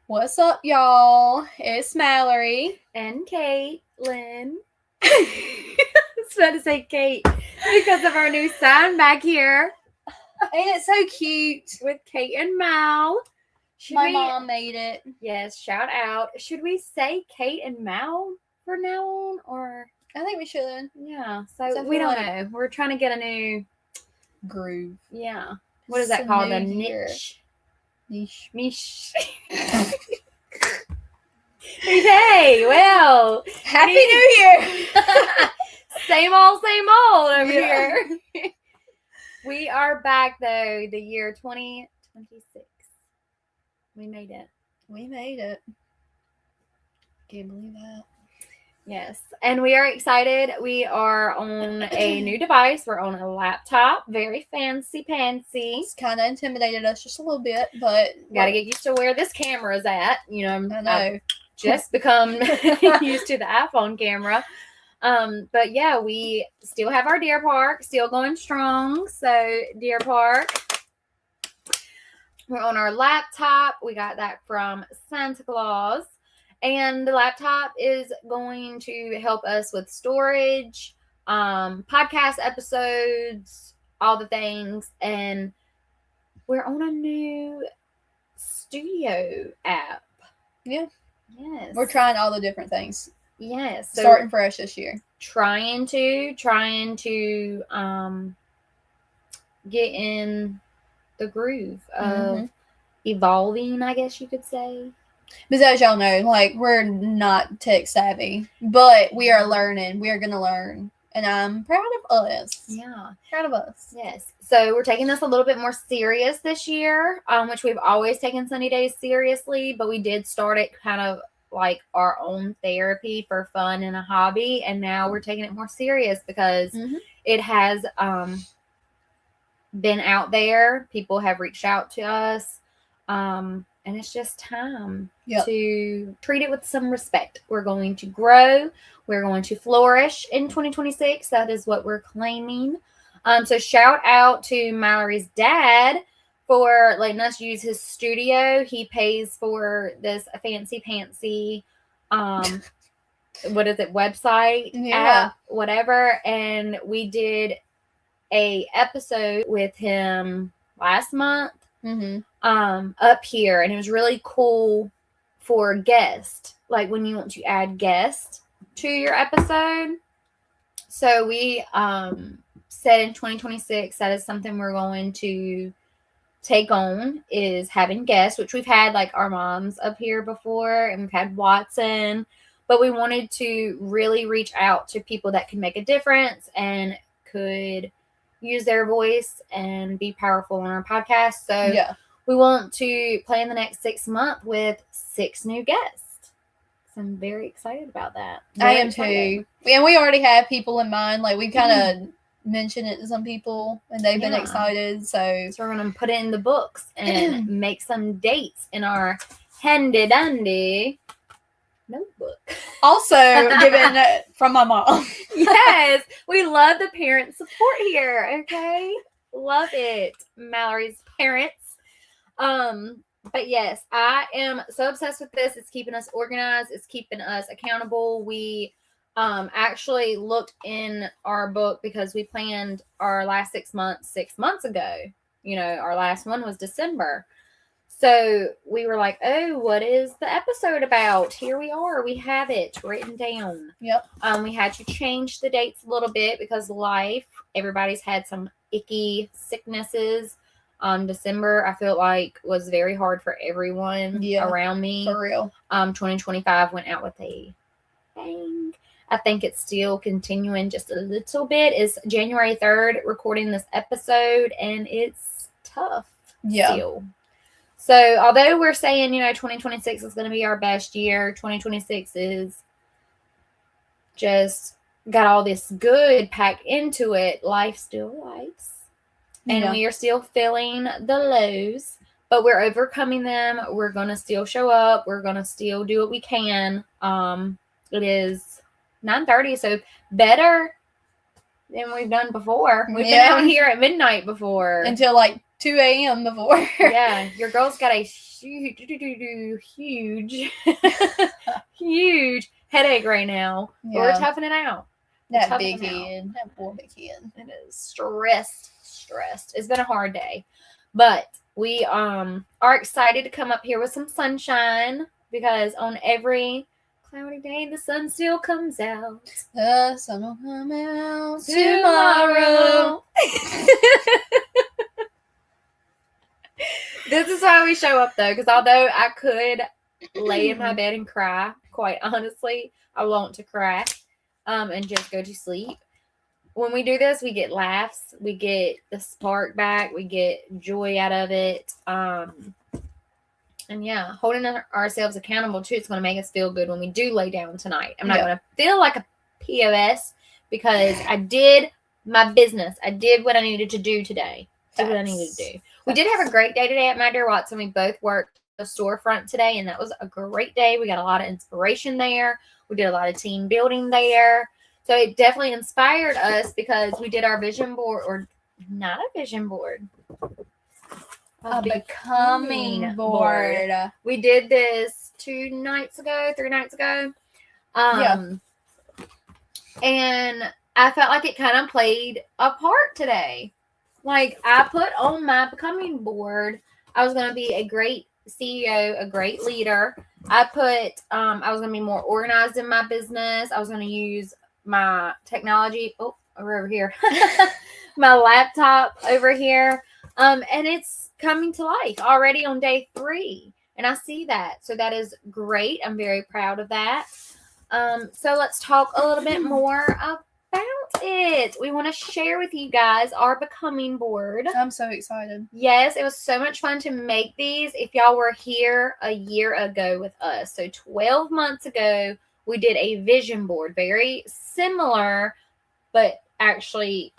What's up, y'all? It's Mallory. And Caitlyn. I was about to say Kate because of our new sign back here. Ain't it so cute? With Kate and Mal. My mom made it. Yes, shout out. Should we say Kate and Mal for now on? Or I think we should. Yeah, so we don't know. We're trying to get a new groove. Yeah. What is that called? A niche? Niche. Okay, well, Happy New Year! Same old over here. We are back though, the year 2026. We made it. We made it. Can't believe that. Yes, and we are excited. We are on a new device. We're on a laptop, very fancy pantsy. It's kind of intimidated us just a little bit, but got to get used to where this camera is at. You know, I know. I've just become used to the iPhone camera. But yeah, we still have our Deer Park, still going strong. So Deer Park. We're on our laptop. We got that from Santa Claus. And the laptop is going to help us with storage, podcast episodes, all the things. And we're on a new studio app. Yeah. Yes. We're trying all the different things. Yes. So starting fresh this year. Trying to get in the groove of evolving, I guess you could say. Because as y'all know, like, we're not tech savvy, but we are learning. We are going to learn. And I'm proud of us. Yeah. Proud of us. Yes. So we're taking this a little bit more serious this year, which we've always taken Sunny Days seriously, but we did start it kind of like our own therapy for fun and a hobby. And now we're taking it more serious because it has been out there. People have reached out to us. And it's just time to treat it with some respect. We're going to grow. We're going to flourish in 2026. That is what we're claiming. So shout out to Mallory's dad for letting us use his studio. He pays for this fancy pantsy, what is it, website, app, whatever. And we did a episode with him last month. Up here, and it was really cool for guests, like when you want to add guests to your episode. So we said in 2026 that is something we're going to take on, is having guests, which we've had like our moms up here before, and we've had Watson, but we wanted to really reach out to people that can make a difference and could use their voice and be powerful on our podcast. So we want to plan the next 6 months with 6 new guests. So I'm very excited about that. I am too. And we already have people in mind. Like, we kind of mentioned it to some people, and they've been excited. So we're going to put it in the books and make some dates in our handy-dandy notebook. Also given from my mom. Yes, we love the parent support here. Okay, love it, Mallory's parents. But yes, I am so obsessed with this. It's keeping us organized. It's keeping us accountable. We actually looked in our book because we planned our last 6 months 6 months ago. You know, our last one was December. So we were like, oh, what is the episode about? Here we are. We have it written down. Yep. We had to change the dates a little bit because life, everybody's had some icky sicknesses. December, I feel like, was very hard for everyone around me. For real. 2025 went out with a bang. I think it's still continuing just a little bit. It's January 3rd recording this episode, and it's tough still. So although we're saying, 2026 is going to be our best year, 2026 is just got all this good packed into it, life still lives. And we are still feeling the lows, but we're overcoming them. We're going to still show up. We're going to still do what we can. It is 9:30, so better than we've done before. We've been out here at midnight before. Until like 2 a.m. before. Yeah, your girl's got a huge, huge headache right now. Yeah. We're toughing it out. That big head. That poor big head. It is stressed. It's been a hard day. But we are excited to come up here with some sunshine because on every cloudy day the sun still comes out. The sun will come out tomorrow. This is why we show up though, because although I could lay in my bed and cry, quite honestly, I want to cry and just go to sleep. When we do this, we get laughs, we get the spark back, we get joy out of it. And yeah, holding ourselves accountable too, it's going to make us feel good when we do lay down tonight. I'm not going to feel like a POS because I did my business. I did what I needed to do today. Did what I needed to do. We did have a great day today at My Dear Watson. We both worked the storefront today, and that was a great day. We got a lot of inspiration there. We did a lot of team building there. So it definitely inspired us because we did our vision board, or not a vision board. A becoming board. We did this 3 nights ago. And I felt like it kind of played a part today. Like, I put on my becoming board, I was going to be a great CEO, a great leader. I put, I was going to be more organized in my business. I was going to use my technology. Oh, over here. My laptop over here. And it's coming to life already on day 3. And I see that. So that is great. I'm very proud of that. So let's talk a little bit more about it. We want to share with you guys our becoming board. I'm so excited. Yes, it was so much fun to make these. If y'all were here a year ago with us, so 12 months ago, we did a vision board, very similar, but actually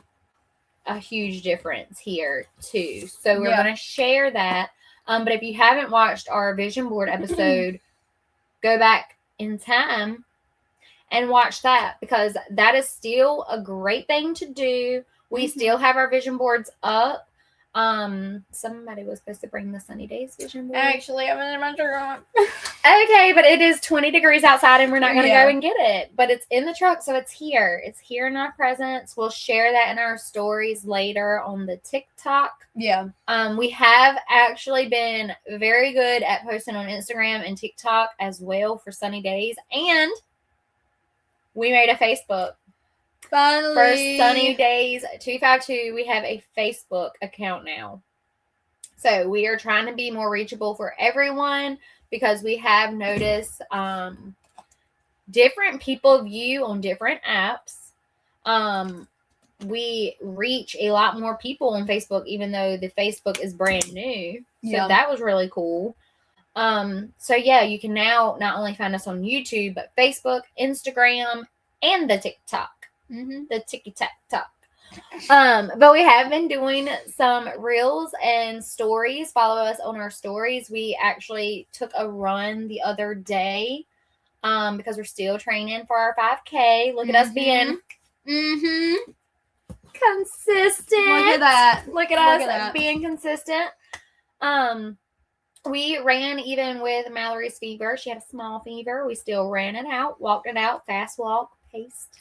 a huge difference here too. So we're going to share that. But if you haven't watched our vision board episode, go back in time and watch that, because that is still a great thing to do. We still have our vision boards up. Somebody was supposed to bring the Sunny Days vision board. Actually, I'm in my truck. Okay, but it is 20 degrees outside and we're not going to go and get it. But it's in the truck, so it's here. It's here in our presence. We'll share that in our stories later on the TikTok. Yeah. We have actually been very good at posting on Instagram and TikTok as well for Sunny Days. And we made a Facebook. Finally. For Sunny Days 252, we have a Facebook account now. So we are trying to be more reachable for everyone because we have noticed different people view on different apps. We reach a lot more people on Facebook, even though the Facebook is brand new. So that was really cool. So yeah, you can now not only find us on YouTube, but Facebook, Instagram, and the TikTok. The TikTok. But we have been doing some reels and stories. Follow us on our stories. We actually took a run the other day because we're still training for our 5K. Look at us being consistent. Look at that. Look at us being consistent. We ran even with Mallory's fever. She had a small fever. We still ran it out, walked it out, fast walk.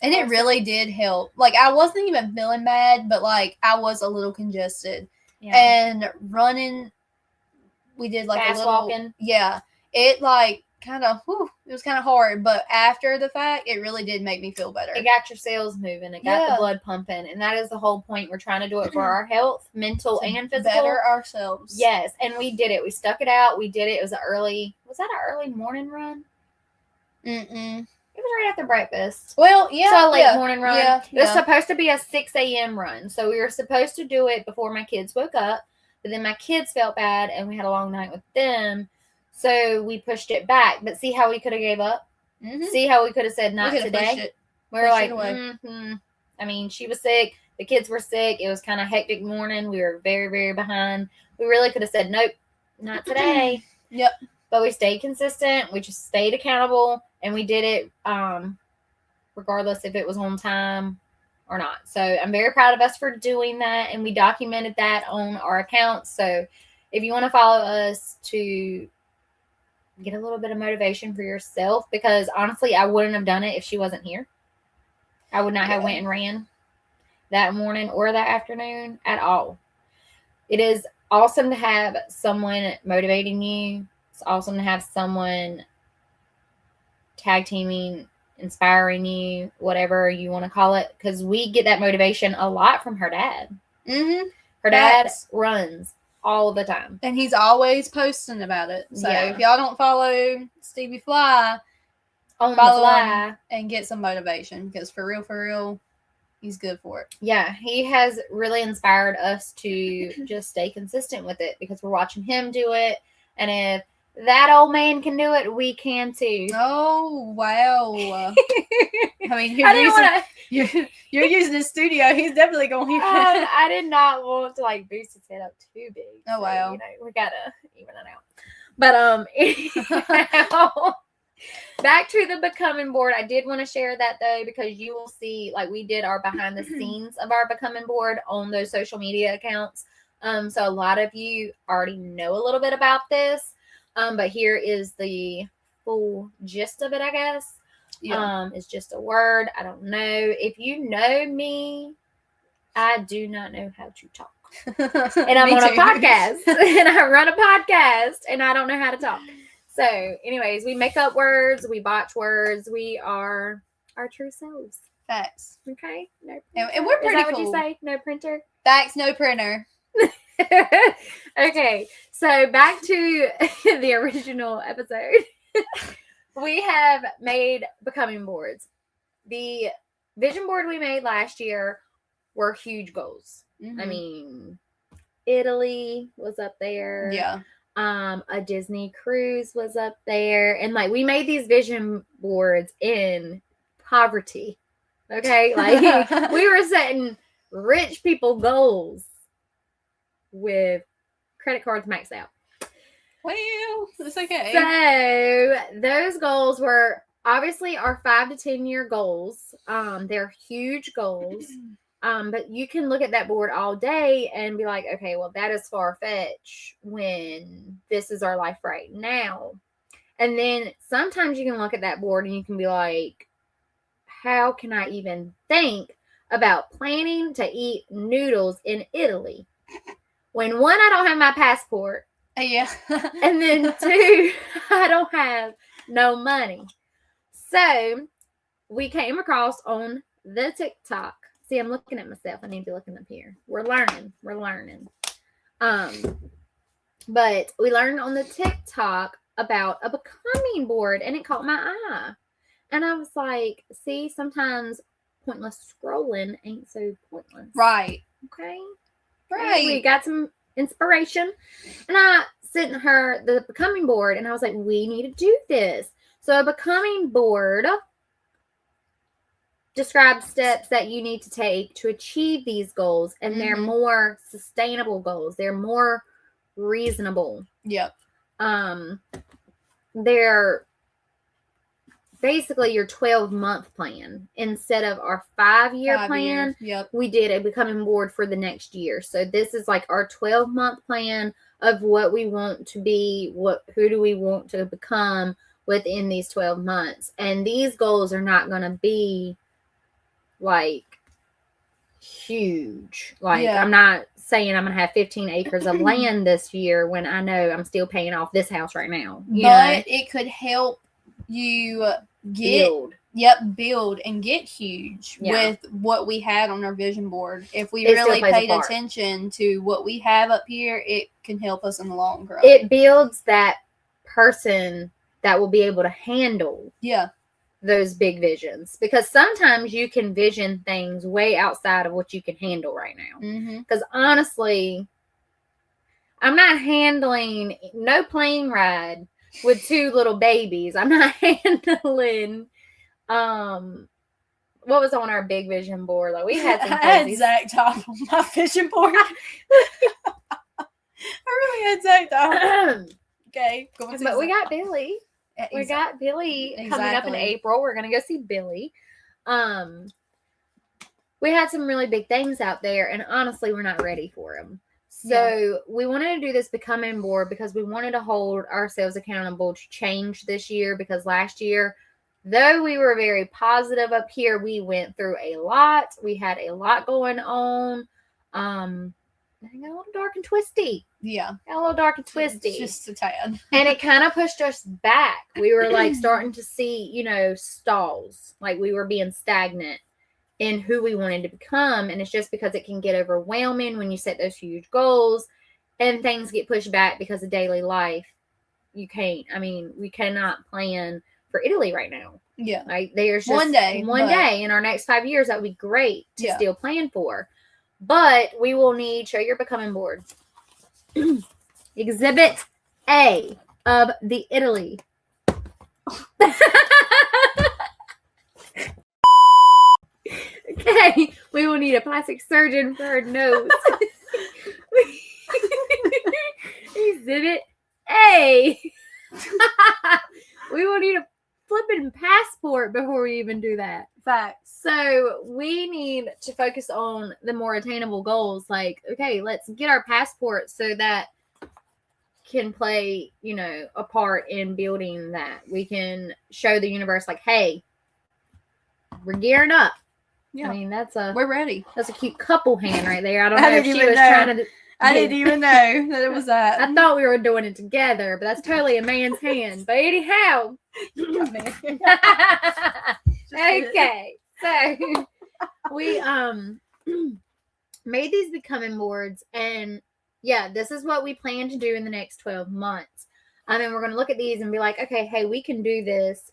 And it really did help. Like, I wasn't even feeling bad, but like I was a little congested. Yeah. And running, we did like fast a little walking. Yeah. It like kind of it was kind of hard, but after the fact, it really did make me feel better. It got your cells moving. It got the blood pumping, and that is the whole point. We're trying to do it for our health, mental and physical. Better ourselves. Yes, and we did it. We stuck it out. We did it. It was was that an early morning run? It was right after breakfast. Well, yeah. So a late morning run. Yeah, it was supposed to be a 6 a.m. run. So we were supposed to do it before my kids woke up. But then my kids felt bad and we had a long night with them. So we pushed it back. But see how we could have gave up? See how we could have said not today? We were like, I mean, she was sick. The kids were sick. It was kind of hectic morning. We were very, very behind. We really could have said, nope, not today. Yep. But we stayed consistent. We just stayed accountable. And we did it regardless if it was on time or not. So I'm very proud of us for doing that. And we documented that on our accounts. So if you want to follow us to get a little bit of motivation for yourself, because honestly, I wouldn't have done it if she wasn't here. I would not have went and ran that morning or that afternoon at all. It is awesome to have someone motivating you. It's awesome to have someone tag teaming, inspiring you, whatever you want to call it, because we get that motivation a lot from her dad. Mm-hmm. Her dad runs all the time, and he's always posting about it. So if y'all don't follow Stevie Fly, follow him and get some motivation, because for real, he's good for it. Yeah, he has really inspired us to just stay consistent with it, because we're watching him do it, and if that old man can do it, we can too. Oh, wow. I mean, you're using his studio. He's definitely going to hear it. I did not want to like boost his head up too big. Oh, wow. You know, we got to even it out. But, anyhow, back to the Becoming board. I did want to share that though, because you will see, like, we did our behind the scenes of our Becoming board on those social media accounts. So a lot of you already know a little bit about this. But here is the full gist of it, I guess. Yeah. It's just a word. I don't know. If you know me, I do not know how to talk. And I'm on a podcast. And I run a podcast. And I don't know how to talk. So, anyways, we make up words. We botch words. We are our true selves. Facts. Okay? No and we're pretty cool. Is that what you say? No printer? Facts, no printer. Okay, so back to the original episode. We have made Becoming boards. The vision board we made last year were huge goals. Mm-hmm. I mean, Italy was up there. Yeah. A Disney cruise was up there. And like, we made these vision boards in poverty. Okay? Like, we were setting rich people goals with credit cards maxed out. Well, it's okay. So those goals were obviously our 5 to 10 year goals. They're huge goals. But you can look at that board all day and be like, okay, well, that is far-fetched when this is our life right now. And then sometimes you can look at that board and you can be like, how can I even think about planning to eat noodles in Italy? When one, I don't have my passport. Yeah. And then 2, I don't have no money. So we came across on the TikTok. See, I'm looking at myself. I need to be looking up here. We're learning. But we learned on the TikTok about a Becoming board, and it caught my eye. And I was like, see, sometimes pointless scrolling ain't so pointless. Right. Okay. Right. And we got some inspiration. And I sent her the Becoming board, and I was like, we need to do this. So a Becoming board describes steps that you need to take to achieve these goals, and they're more sustainable goals. They're more reasonable. Yep. They're basically your 12-month plan instead of our 5-year plan. Yep. We did a Becoming board for the next year. So this is like our 12-month plan of what we want to be, who do we want to become within these 12 months. And these goals are not going to be like huge. Like, I'm not saying I'm going to have 15 acres of land this year when I know I'm still paying off this house right now. But it could help you build and get huge with what we had on our vision board. If we really paid attention to what we have up here, it can help us in the long run. It builds that person that will be able to handle those big visions, because sometimes you can vision things way outside of what you can handle right now. Because honestly, I'm not handling no plane ride with 2 little babies. I'm not handling what was on our big vision board. Like, we had some I had Zach Top on my vision board. I really had Zach Top. Okay, but we got Billy. Exactly. We got Billy coming up in April. We're going to go see Billy. We had some really big things out there, and honestly, we're not ready for them. So we wanted to do this becoming board because we wanted to hold ourselves accountable to change this year, because last year, though we were very positive up here, we went through a lot. We had a lot going on. It got a little dark and twisty. Yeah. Got a little dark and twisty. Just a tad. And it kind of pushed us back. We were like starting to see, stalls. Like we were being stagnant in who we wanted to become. And it's just because it can get overwhelming when you set those huge goals and things get pushed back because of daily life. We cannot plan for Italy right now. Yeah. Like there's just one day in our next 5 years that would be great to still plan for. But we will need, show your becoming board. Exhibit A of the Italy. Okay, we will need a plastic surgeon for her nose. Exhibit A. We will need a flipping passport before we even do that. Facts. So we need to focus on the more attainable goals. Like, okay, let's get our passport so that can play, a part in building that. We can show the universe, like, hey, we're gearing up. Yeah. We're ready. That's a cute couple hand right there. I don't know if she was trying to. I didn't even know that it was that. I thought we were doing it together, but that's totally a man's hand. But anyhow. Okay. So we made these becoming boards, and this is what we plan to do in the next 12 months. And we're going to look at these and be like, okay, hey, we can do this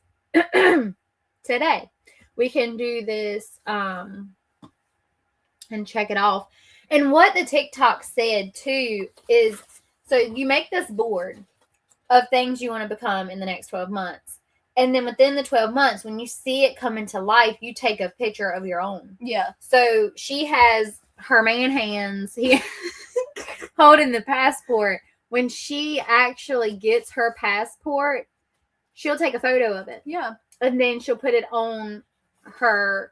today. We can do this and check it off. And what the TikTok said too is, so you make this board of things you want to become in the next 12 months. And then within the 12 months, when you see it come into life, you take a picture of your own. Yeah. So she has her man hands here holding the passport. When she actually gets her passport, she'll take a photo of it. Yeah. And then she'll put it on her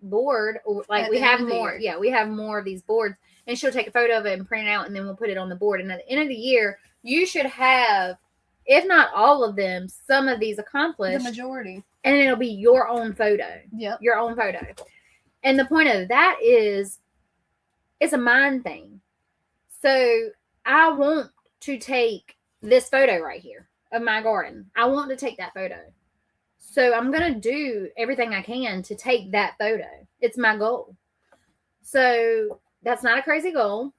board. Like we have more. Yeah, we have more of these boards. And she'll take a photo of it and print it out, and then we'll put it on the board. And at the end of the year, you should have, if not all of them, some of these accomplished. The majority. And it'll be your own photo. Yeah. Your own photo. And the point of that is, it's a mind thing. So I want to take this photo right here of my garden. I want to take that photo. So I'm going to do everything I can to take that photo. It's my goal. So that's not a crazy goal.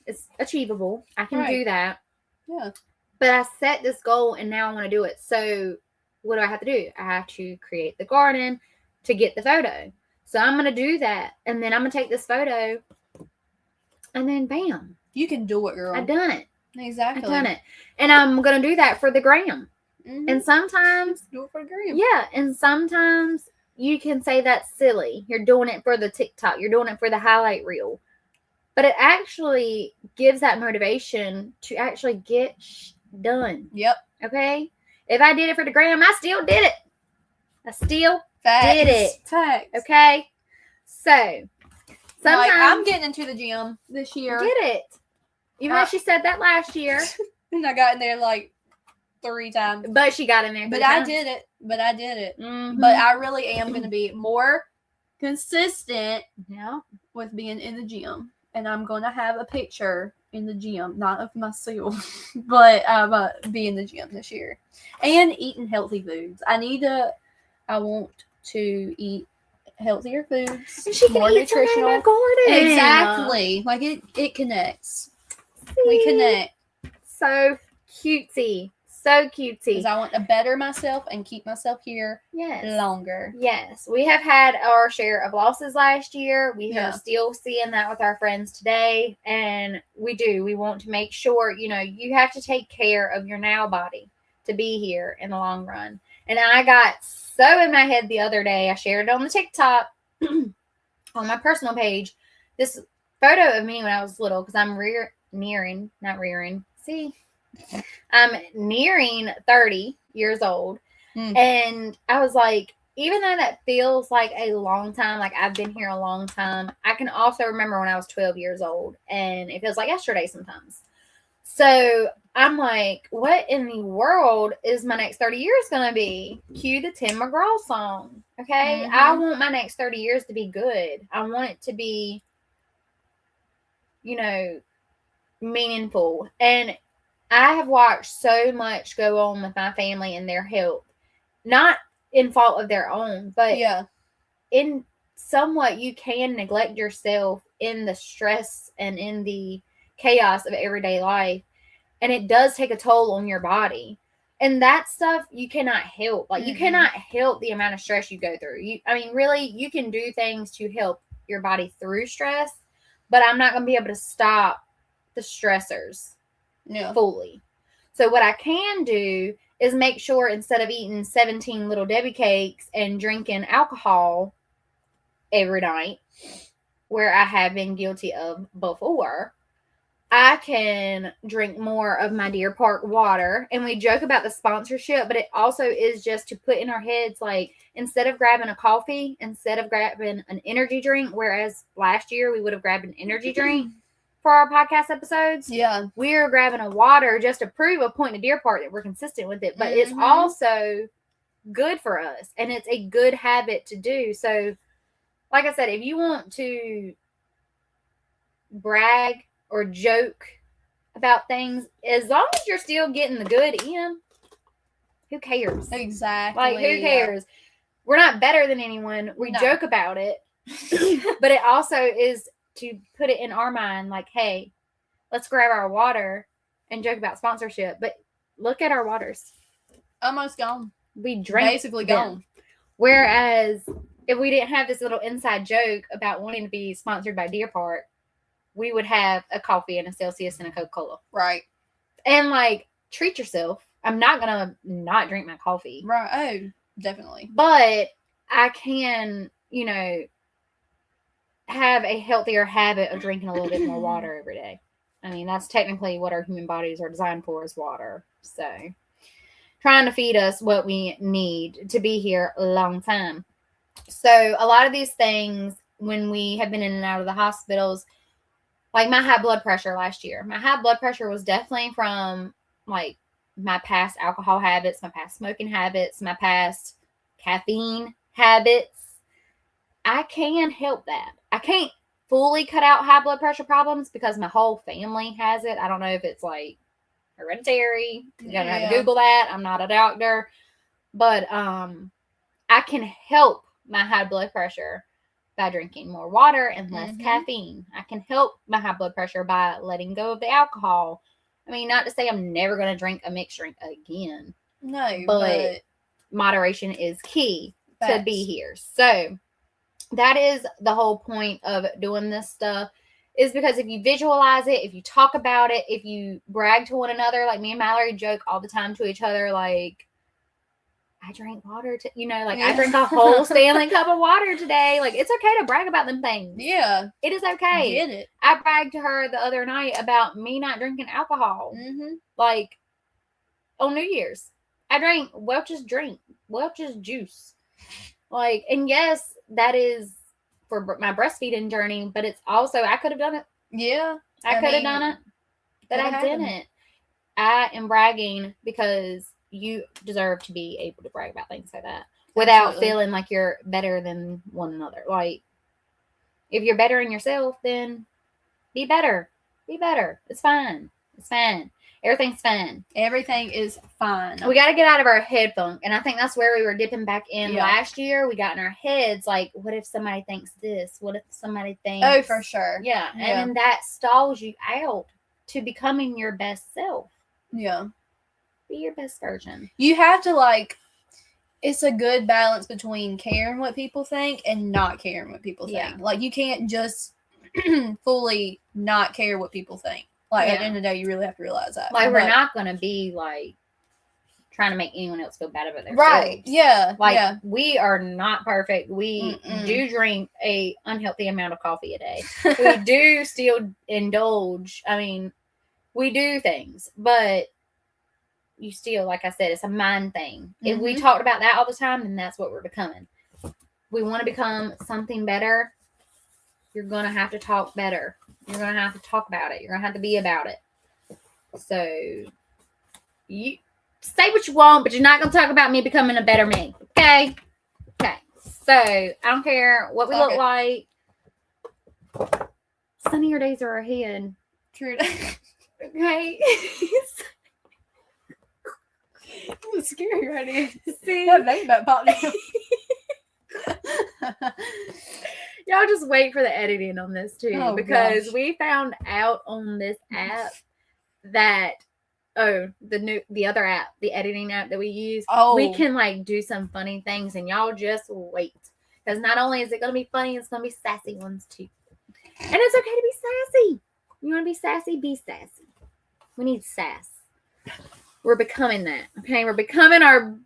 It's achievable. I can do that. Yeah. But I set this goal and now I want to do it. So what do I have to do? I have to create the garden to get the photo. So I'm going to do that. And then I'm going to take this photo. And then bam. You can do it, girl. I've done it. Exactly. I've done it. And I'm going to do that for the gram. Mm-hmm. And sometimes. Do it for the gram. Yeah. And sometimes you can say that's silly. You're doing it for the TikTok. You're doing it for the highlight reel. But it actually gives that motivation to actually get done. Yep. Okay? If I did it for the gram, I still did it. I still did it. Facts. Okay? So, sometimes. Like, I'm getting into the gym this year. Did it. Even though she said that last year. And I got in there like 3 times. But she got in there. But I did it. Mm-hmm. But I really am going to be more consistent with being in the gym. And I'm going to have a picture in the gym, not of myself, but be in the gym this year. And eating healthy foods. I want to eat healthier foods. And she can more eat nutritional. In the garden. Exactly. Like it connects. See? We connect. So cutesy. So cutesy. Because I want to better myself and keep myself here longer. Yes. We have had our share of losses last year. We are still seeing that with our friends today. And we want to make sure, you have to take care of your now body to be here in the long run. And I got so in my head the other day, I shared it on the TikTok on my personal page. This photo of me when I was little, because I'm I'm nearing 30 years old. And I was like, even though that feels like a long time, like I've been here a long time, I can also remember when I was 12 years old, and it feels like yesterday sometimes. So I'm like, what in the world is my next 30 years going to be? Cue the Tim McGraw song. Okay. Mm-hmm. I want my next 30 years to be good. I want it to be, meaningful. And I have watched so much go on with my family and their health, not in fault of their own, but in somewhat you can neglect yourself in the stress and in the chaos of everyday life. And it does take a toll on your body. And that stuff you cannot help. Like, you cannot help the amount of stress you go through. Really, you can do things to help your body through stress, but I'm not going to be able to stop the stressors fully. So what I can do is make sure instead of eating 17 Little Debbie cakes and drinking alcohol every night, where I have been guilty of before, I can drink more of my Deer Park water. And we joke about the sponsorship, but it also is just to put in our heads, like, instead of grabbing a coffee, instead of grabbing an energy drink, whereas last year we would have grabbed an energy drink for our podcast episodes. Yeah. We're grabbing a water just to prove a point to Deer Park that we're consistent with it. But it's also good for us. And it's a good habit to do. So, like I said, if you want to brag or joke about things, as long as you're still getting the good in, who cares? Exactly. Like, who cares? We're not better than anyone. We joke about it. But it also is to put it in our mind, like, hey, let's grab our water and joke about sponsorship. But look at our waters. Almost gone. We drank basically them. Gone. Whereas if we didn't have this little inside joke about wanting to be sponsored by Deer Park, we would have a coffee and a Celsius and a Coca-Cola. Right. And, like, treat yourself. I'm not going to not drink my coffee. Right. Oh, definitely. But I can, have a healthier habit of drinking a little bit more water every day. I mean, that's technically what our human bodies are designed for, is water. So, trying to feed us what we need to be here a long time. So, a lot of these things, when we have been in and out of the hospitals, like my high blood pressure last year. My high blood pressure was definitely from, like, my past alcohol habits, my past smoking habits, my past caffeine habits. I can help that. I can't fully cut out high blood pressure problems because my whole family has it. I don't know if it's, like, hereditary. You gotta have to Google that. I'm not a doctor. But I can help my high blood pressure by drinking more water and less caffeine. I can help my high blood pressure by letting go of the alcohol. I mean, not to say I'm never going to drink a mixed drink again. No, but moderation is key to be here. So that is the whole point of doing this stuff, is because if you visualize it, if you talk about it, if you brag to one another, like me and Mallory joke all the time to each other, like, I drank water, I drank a whole Stanley cup of water today. Like, it's okay to brag about them things. Yeah. It is okay. Get it. I bragged to her the other night about me not drinking alcohol. Like, on New Year's. I drank Welch's juice. Like, and yes, that is for my breastfeeding journey, but it's also, I could have done it. Yeah. I could have done it, but I didn't. I am bragging because you deserve to be able to brag about things like that without feeling like you're better than one another. Like, if you're bettering yourself, then be better. Be better. It's fine. It's fine. Everything's fine. Everything is fine. We got to get out of our head funk. And I think that's where we were dipping back in last year. We got in our heads, like, what if somebody thinks this? What if somebody thinks... Oh, for sure. Yeah. And that stalls you out to becoming your best self. Yeah. Be your best version. You have to, like... It's a good balance between caring what people think and not caring what people think. Like, you can't just fully not care what people think. Like, at the end of the day, you really have to realize that. Like, we're not going to be, like, trying to make anyone else feel bad about themselves. Right. Yeah. Like, we are not perfect. We do drink a unhealthy amount of coffee a day. We do still indulge. I mean, we do things. But you still, like I said, it's a mind thing. If we talked about that all the time, then that's what we're becoming. We want to become something better. You're going to have to talk better. You're going to have to talk about it. You're going to have to be about it. So, you say what you want, but you're not going to talk about me becoming a better me. Okay? Okay. So, I don't care what we look like. Sunnier days are ahead. True. Okay? It's scary right here. See? That baby butt popped out. Y'all just wait for the editing on this too, because we found out on this app that the other app, the editing app that we use, we can like do some funny things, and y'all just wait, because not only is it gonna be funny, it's gonna be sassy ones too, and it's okay to be sassy. You want to be sassy? Be sassy. We need sass. We're becoming that. Okay, we're becoming our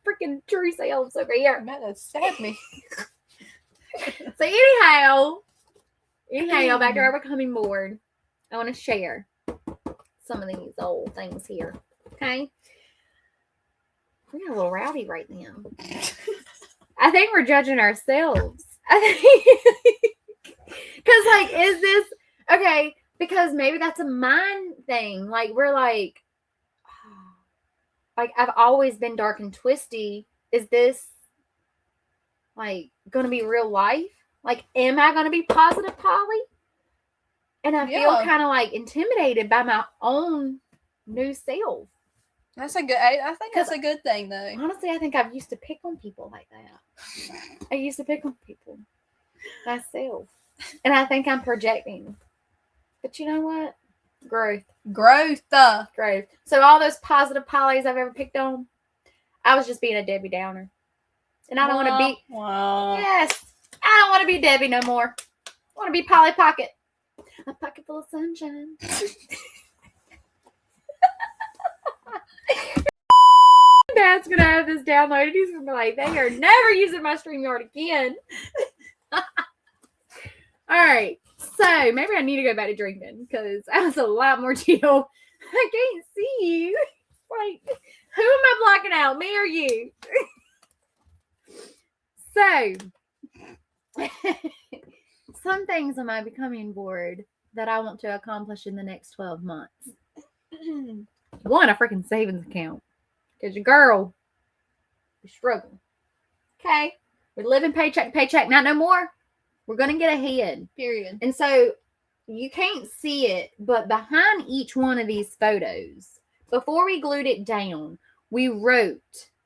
freaking true selves over here. Man, that stabbed me. So anyhow, back to our becoming board. I want to share some of these old things here. Okay, we got a little rowdy right now. I think we're judging ourselves. Because like, is this okay? Because maybe that's a mind thing. Like we're like I've always been dark and twisty. Is this like going to be real life? Like, am I going to be positive Polly? And I feel kind of like intimidated by my own new self. That's a good. I think that's a good thing, though. Honestly, I think I've used to pick on people like that. I used to pick on people myself, and I think I'm projecting. But you know what? Growth. So all those positive Pollys I've ever picked on, I was just being a Debbie Downer. And I don't want to be. Yes. I don't want to be Debbie no more. I want to be Polly Pocket. A pocket full of sunshine. Dad's going to have this downloaded. He's going to be like, they are never using my StreamYard again. All right. So maybe I need to go back to drinking, because I was a lot more chill. I can't see you. Like, who am I blocking out? Me or you? So, some things on my becoming board that I want to accomplish in the next 12 months. One, a freaking savings account. Because your girl is struggling. Okay? We're living paycheck to paycheck. Not no more. We're going to get ahead. Period. And so, you can't see it, but behind each one of these photos, before we glued it down, we wrote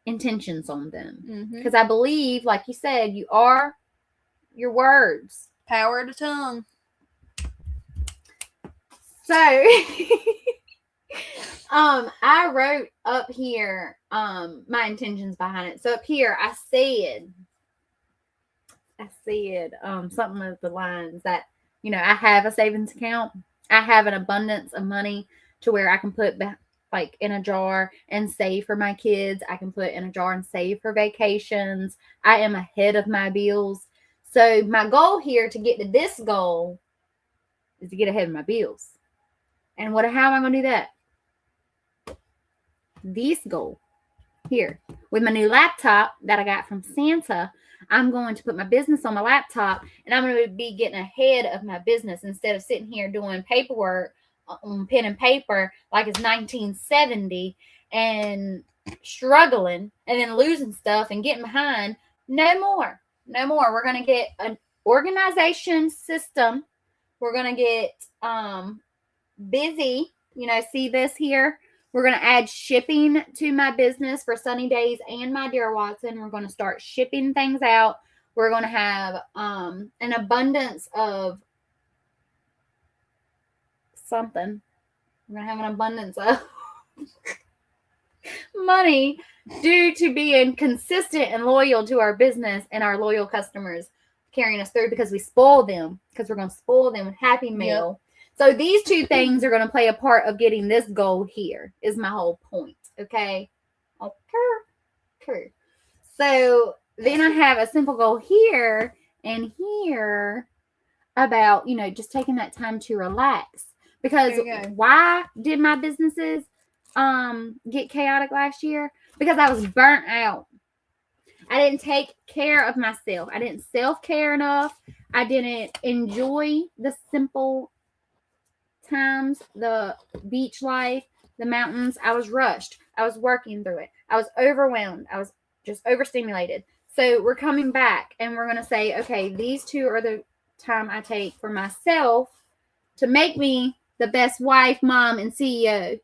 intentions on them. Because I believe, like you said, you are your words. Power of the tongue. So, I wrote up here my intentions behind it. So up here, I said something with the lines that, I have a savings account. I have an abundance of money to where I can put like in a jar and save for my kids. I can put in a jar and save for vacations. I am ahead of my bills. So my goal here to get to this goal is to get ahead of my bills. And how am I going to do that? This goal here with my new laptop that I got from Santa. I'm going to put my business on my laptop, and I'm going to be getting ahead of my business instead of sitting here doing paperwork on pen and paper like it's 1970 and struggling and then losing stuff and getting behind. No more. We're going to get an organization system. We're going to get busy. See this here? We're going to add shipping to my business for Sunny Days and my Dear Watson. We're going to start shipping things out. We're going to have an abundance of something. We're going to have an abundance of money due to being consistent and loyal to our business and our loyal customers carrying us through, because we spoil them, because we're going to spoil them with Happy Meal. Yep. So these two things are going to play a part of getting this goal here, is my whole point. Okay. So then I have a simple goal here and here about, just taking that time to relax. Because why did my businesses get chaotic last year? Because I was burnt out. I didn't take care of myself. I didn't self-care enough. I didn't enjoy the simple times, the beach life, the mountains. I was rushed. I was working through it. I was overwhelmed. I was just overstimulated. So we're coming back and we're going to say, okay, these 2 are the time I take for myself to make me the best wife, mom, and CEO.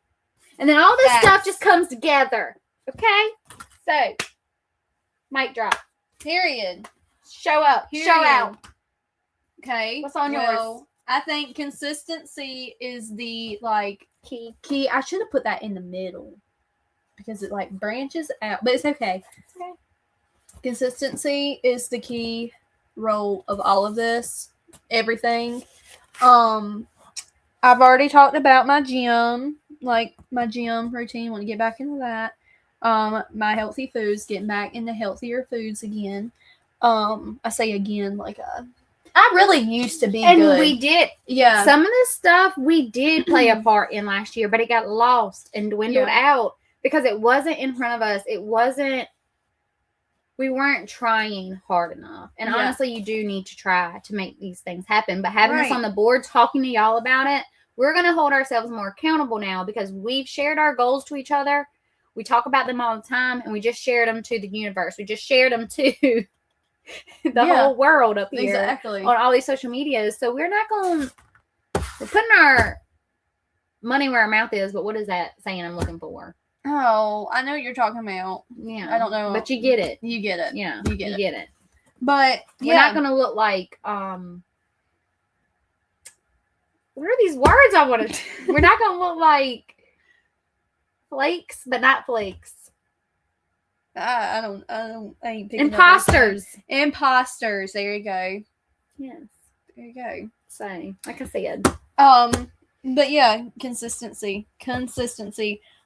And then all this stuff just comes together. Okay? So, mic drop. Period. Show up. Period. Show out. Okay. What's on yours? I think consistency is the key. I should have put that in the middle because it branches out, but it's okay. Okay. Consistency is the key role of all of this. Everything. I've already talked about my gym, my gym routine. Want to get back into that. My healthy foods, getting back into healthier foods again. I say again, I really used to be good. And we did. Yeah. Some of this stuff we did play a part in last year, but it got lost and dwindled out because it wasn't in front of us. We weren't trying hard enough. And honestly, you do need to try to make these things happen. But having this on the board, talking to y'all about it, we're going to hold ourselves more accountable now because we've shared our goals to each other. We talk about them all the time, and we just shared them to the universe. We just shared them to the whole world up here on all these social medias. So we're putting our money where our mouth is, but what is that saying I'm looking for? Oh, I know what you're talking about. Yeah. I don't know. But you get it. You get it. Yeah. You get it. But we're not going to look like, what are these words I want to, we're not going to look like flakes, but not flakes. I ain't picking Imposters. Imposters. There you go. Yes. There you go. So, like I said. But yeah, consistency.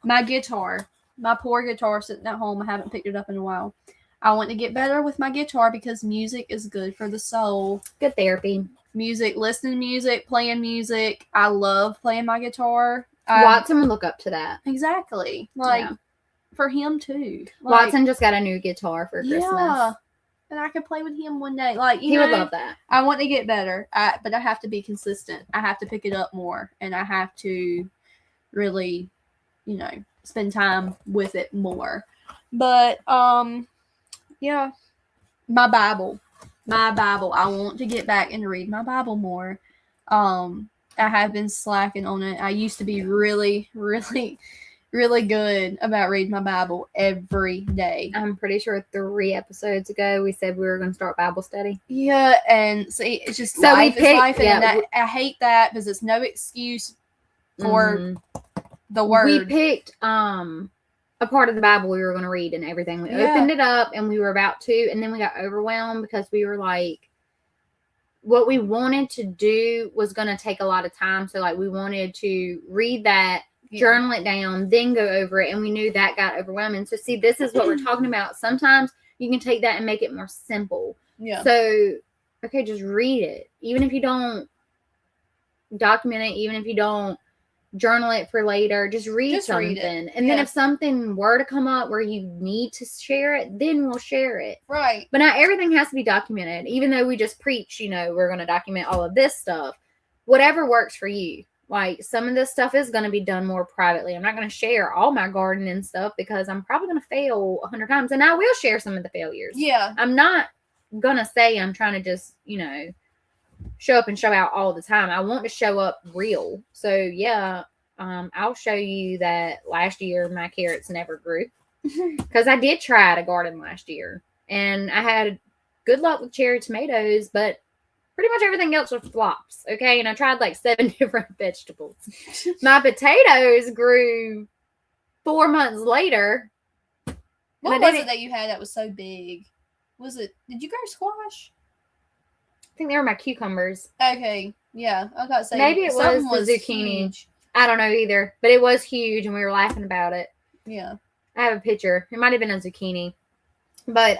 My guitar. My poor guitar sitting at home. I haven't picked it up in a while. I want to get better with my guitar because music is good for the soul. Good therapy. Music, listening to music, playing music. I love playing my guitar. Watson would look up to that. Exactly. For him too. Watson just got a new guitar for Christmas. Yeah. And I could play with him one day. He would love that. I want to get better. But I have to be consistent. I have to pick it up more. And I have to really, spend time with it more. But yeah. My Bible. I want to get back and read my Bible more. I have been slacking on it. I used to be really, really really good about reading my Bible every day. I'm pretty sure 3 episodes ago we said we were going to start Bible study. Yeah, and see, it's just life is life, and I hate that because it's no excuse for the word. We picked a part of the Bible we were going to read and everything. We opened it up and we were about to, and then we got overwhelmed because we were what we wanted to do was going to take a lot of time. So we wanted to read that, journal it down, then go over it, and we knew that got overwhelming. So see, this is what we're talking about. Sometimes you can take that and make it more simple. Yeah. So, okay, just read it. Even if you don't document it, even if you don't journal it for later, just read something. And then if something were to come up where you need to share it, then we'll share it. Right. But not everything has to be documented. Even though we just preach, we're going to document all of this stuff. Whatever works for you. Some of this stuff is going to be done more privately. I'm not going to share all my gardening stuff because I'm probably going to fail 100 times. And I will share some of the failures. Yeah. I'm not going to say I'm trying to just, show up and show out all the time. I want to show up real. So, yeah, I'll show you that last year my carrots never grew. Because I did try to garden last year. And I had good luck with cherry tomatoes, but pretty much everything else was flops, okay? And I tried 7 different vegetables. My potatoes grew 4 months later. What was it that you had that was so big? Did you grow squash? I think they were my cucumbers. Okay, yeah. I was about to say. Maybe it was the zucchini. Huge. I don't know either, but it was huge and we were laughing about it. Yeah. I have a picture. It might have been a zucchini. But,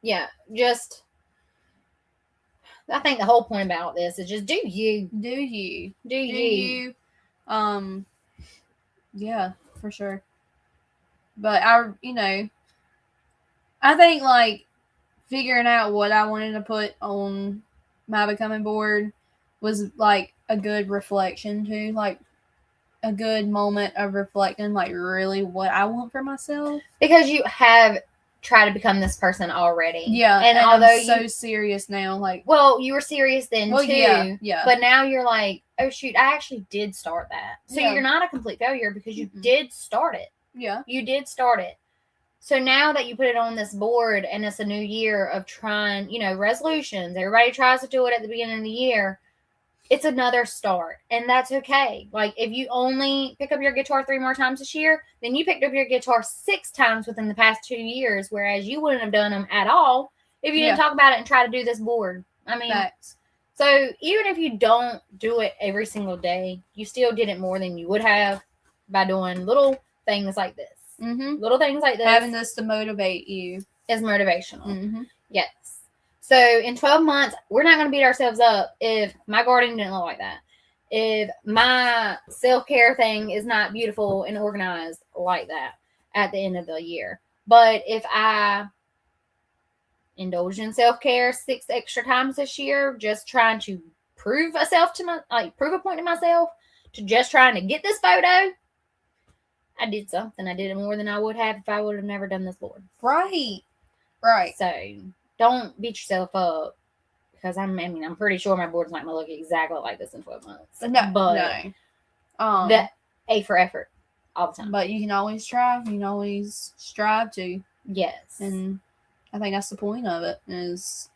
yeah, just... I think the whole point about this is just do you. Do you. Do you. Yeah, for sure. But I think like figuring out what I wanted to put on my becoming board was like a good reflection too, like a good moment of reflecting, like really what I want for myself. Because you have tried to become this person already. Yeah, and although I'm so serious now, like, well, you were serious then too. Yeah. But now you're like, oh shoot, I actually did start that. So you're not a complete failure because you did start it. Yeah, you did start it. So now that you put it on this board and it's a new year of trying, resolutions, everybody tries to do it at the beginning of the year. It's another start, and that's okay. Like, if you only pick up your guitar 3 more times this year, then you picked up your guitar 6 times within the past 2 years, whereas you wouldn't have done them at all if you didn't talk about it and try to do this board. I mean, facts. So even if you don't do it every single day, you still did it more than you would have by doing little things like this. Mm-hmm. Little things like this. Having this to motivate you is motivational. Mm-hmm. Yes. So in 12 months, we're not going to beat ourselves up if my garden didn't look like that. If my self-care thing is not beautiful and organized like that at the end of the year. But if I indulge in self-care 6 extra times this year, just trying to prove a point to myself, to just trying to get this photo, I did something. I did it more than I would have if I would have never done this board. Right. So don't beat yourself up, because I'm pretty sure my board's not going to look exactly like this in 12 months. No. The A for effort all the time. But you can always try. You can always strive to. Yes. And I think that's the point of it, is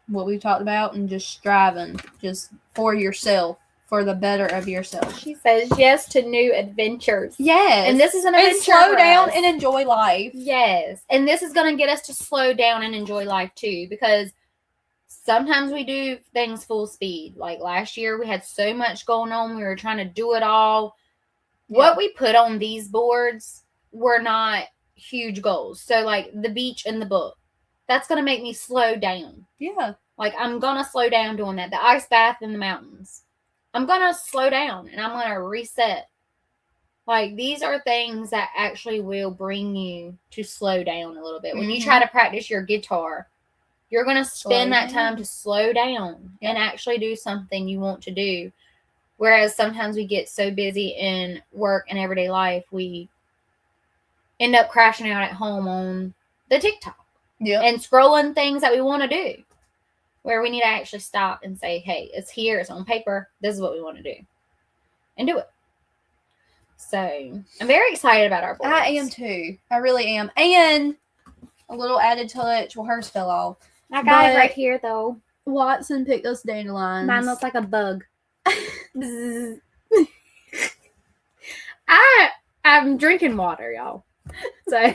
what we've talked about, and just striving just for yourself, for the better of yourself. She says yes to new adventures. Yes. And this is an adventure. And slow down and enjoy life. Yes. And this is going to get us to slow down and enjoy life too, because sometimes we do things full speed. Like last year, we had so much going on. We were trying to do it all. Yeah. What we put on these boards were not huge goals. So like the beach and the book, that's going to make me slow down. Yeah. Like I'm going to slow down doing that. The ice bath in the mountains. I'm going to slow down and I'm going to reset. Like, these are things that actually will bring you to slow down a little bit. When you try to practice your guitar, you're going to spend that time to slow down and actually do something you want to do. Whereas sometimes we get so busy in work and everyday life, we end up crashing out at home on the TikTok. Yeah. And scrolling things that we want to do. Where we need to actually stop and say, hey, it's here, it's on paper, this is what we want to do. And do it. So, I'm very excited about our boards. I am too. I really am. And a little added touch. Well, hers fell off. I got it right here, though. Watson picked us dandelions. Mine looks like a bug. I'm drinking water, y'all. So...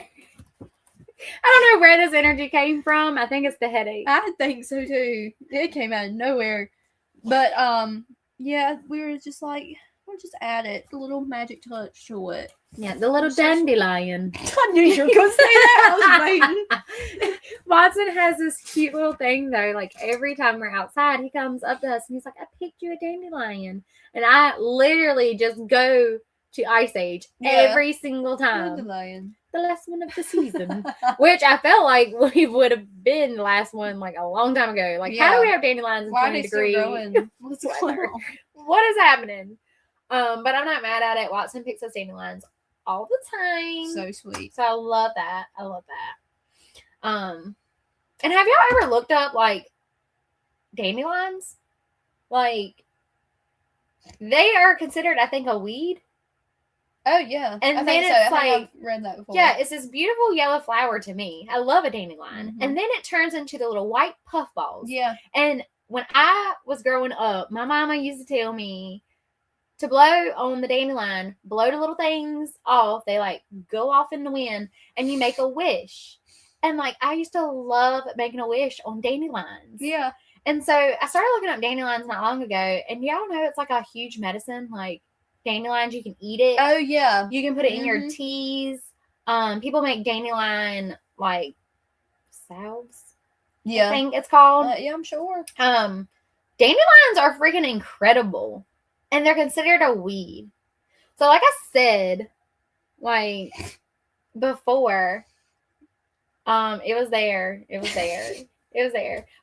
I don't know where this energy came from. I think it's the headache. I think so too. It came out of nowhere. But yeah, we were just like, we'll just add it, a little magic touch to it. Yeah, the little dandelion. I knew you were gonna say that. I was waiting. Watson has this cute little thing though. Like every time we're outside, he comes up to us and he's like, I picked you a dandelion. And I literally just go to Ice Age every single time. Dandelion. The last one of the season, which I felt like we would have been the last one like a long time ago. Like, how do we have dandelions in 20 degrees? What's going on? What is happening? But I'm not mad at it. Watson picks us dandelions all the time. So sweet. So I love that. And have y'all ever looked up like dandelions? Like, they are considered, I think, a weed. Oh, yeah. And I then think it's so. like, I've read that before. Yeah, it's this beautiful yellow flower to me. I love a dandelion. Mm-hmm. And then it turns into the little white puff balls. Yeah. And when I was growing up, my mama used to tell me to blow on the dandelion, blow the little things off. They like go off in the wind and you make a wish. And like, I used to love making a wish on dandelions. Yeah. And so I started looking up dandelions not long ago. And y'all know it's like a huge medicine. Like, dandelions, you can eat it. Oh, yeah. You can put it in your teas. People make dandelion, like, salves. Yeah. I think it's called. Yeah, I'm sure. Dandelions are freaking incredible. And they're considered a weed. So, like I said, like before. It was there.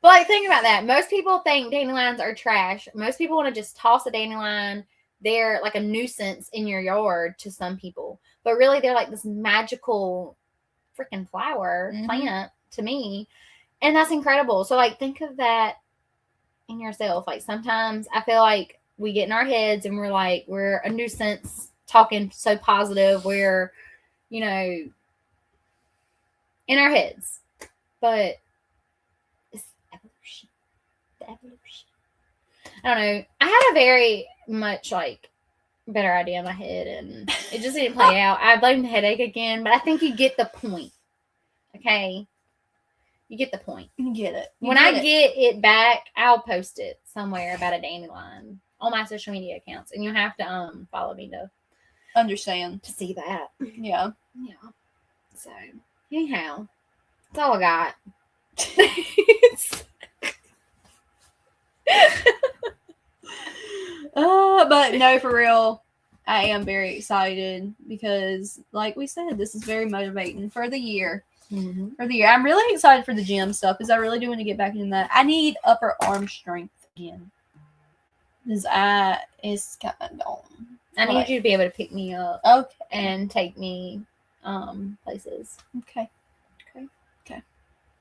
But like, think about that. Most people think dandelions are trash. Most people want to just toss a dandelion. They're like a nuisance in your yard to some people, but really they're like this magical freaking flower plant to me, and that's incredible. So like, think of that in yourself. Like, sometimes I feel like we get in our heads and we're like, we're a nuisance, talking so positive. We're, you know, in our heads, but it's evolution. The evolution. I don't know. I had a very much like better idea in my head, and it just didn't play out. I blamed the headache again, but I think you get the point. Okay, you get the point. You get it. When I get it back, I'll post it somewhere about a dandelion on my social media accounts, and you'll have to follow me to understand to see that. Yeah. So anyhow, that's all I got. But no, for real, I am very excited because, like we said, this is very motivating for the year. For the year, I'm really excited for the gym stuff because I really do want to get back into that. I need upper arm strength again because it's kind of gone. I need you to be able to pick me up, and take me places. Okay.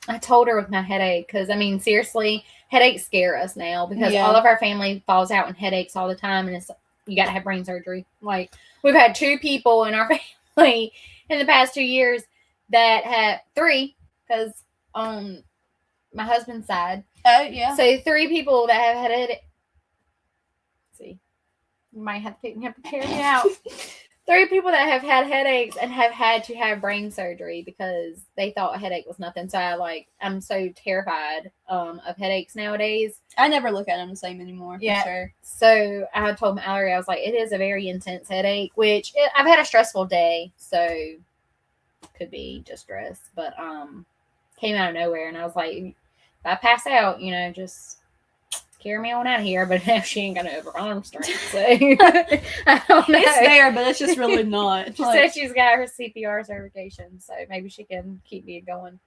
I told her with my headache because, I mean, seriously, headaches scare us now because all of our family falls out in headaches all the time, and you got to have brain surgery. Like, we've had 2 people in our family in the past 2 years that had 3, because on my husband's side. Oh, yeah. So 3 people that have had headache. See, you might have to pick me up and carry me out. 3 people that have had headaches and have had to have brain surgery because they thought a headache was nothing. So I'm so terrified of headaches nowadays. I never look at them the same anymore. Yeah. For sure. So I told Mallory, I was like, it is a very intense headache, which I've had a stressful day, so could be just stress, but came out of nowhere, and I was like, if I pass out, just carry me on out of here. But now she ain't got no upper arm strength, so I don't know. It's there, but it's just really not. She said she's got her CPR certification, so maybe she can keep me going.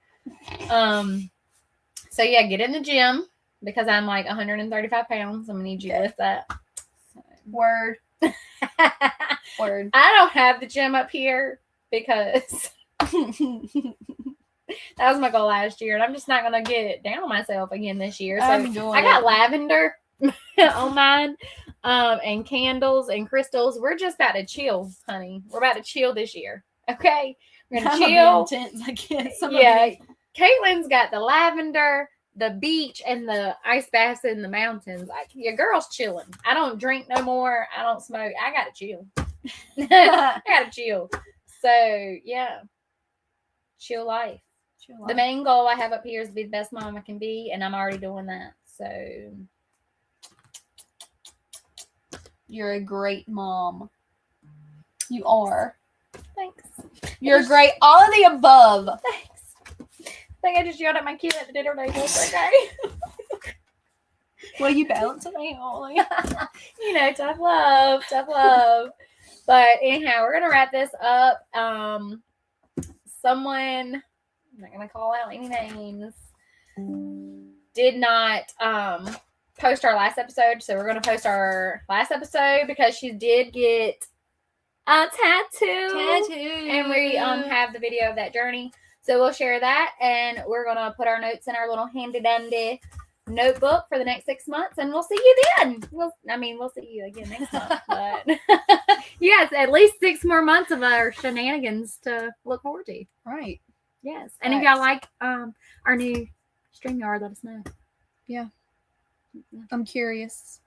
So yeah, get in the gym because I'm like 135 pounds. I'm gonna need you to lift that. So. Word. Word. I don't have the gym up here because that was my goal last year, and I'm just not gonna get down on myself again this year. So I got lavender on mine, and candles and crystals. We're just about to chill, honey. We're about to chill this year. Okay, we're gonna chill. Intense, I guess. Yeah, Caitlyn's got the lavender, the beach, and the ice baths in the mountains. Your girl's chilling. I don't drink no more. I don't smoke. I gotta chill. I gotta chill. So yeah, chill life. The main goal I have up here is to be the best mom I can be, and I'm already doing that. So you're a great mom. You are. Thanks. You're great. All of the above. Thanks. I think I just yelled at my kid at the dinner table. Okay. Well, you balance it out. Tough love. But anyhow, we're gonna wrap this up. Someone, I'm not gonna call out any names, did not post our last episode, so we're gonna post our last episode because she did get a tattoo, and we have the video of that journey, so we'll share that, and we're gonna put our notes in our little handy dandy notebook for the next 6 months, and we'll see you then. We'll see you again next month, but yes, at least 6 more months of our shenanigans to look forward to. Right. Yes. And if y'all like our new StreamYard, let us know. Yeah. I'm curious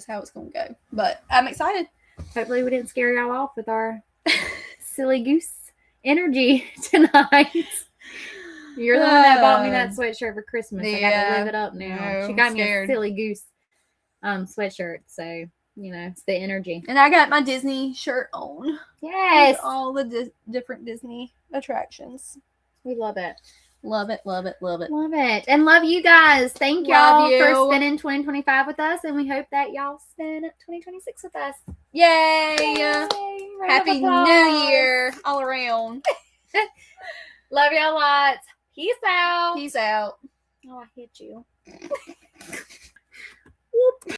how it's gonna go, but I'm excited. Hopefully we didn't scare y'all off with our silly goose energy tonight. You're the one that bought me that sweatshirt for Christmas. I got to live it up now. She got me a silly goose sweatshirt, so it's the energy. And I got my Disney shirt on. Yes, with all the different Disney attractions. We love it. Love it. And love you guys. Thank y'all for spending 2025 with us, and we hope that y'all spend 2026 with us. Yay! Happy New Year all around. Love y'all lots. Peace out. Peace out. Oh, I hit you.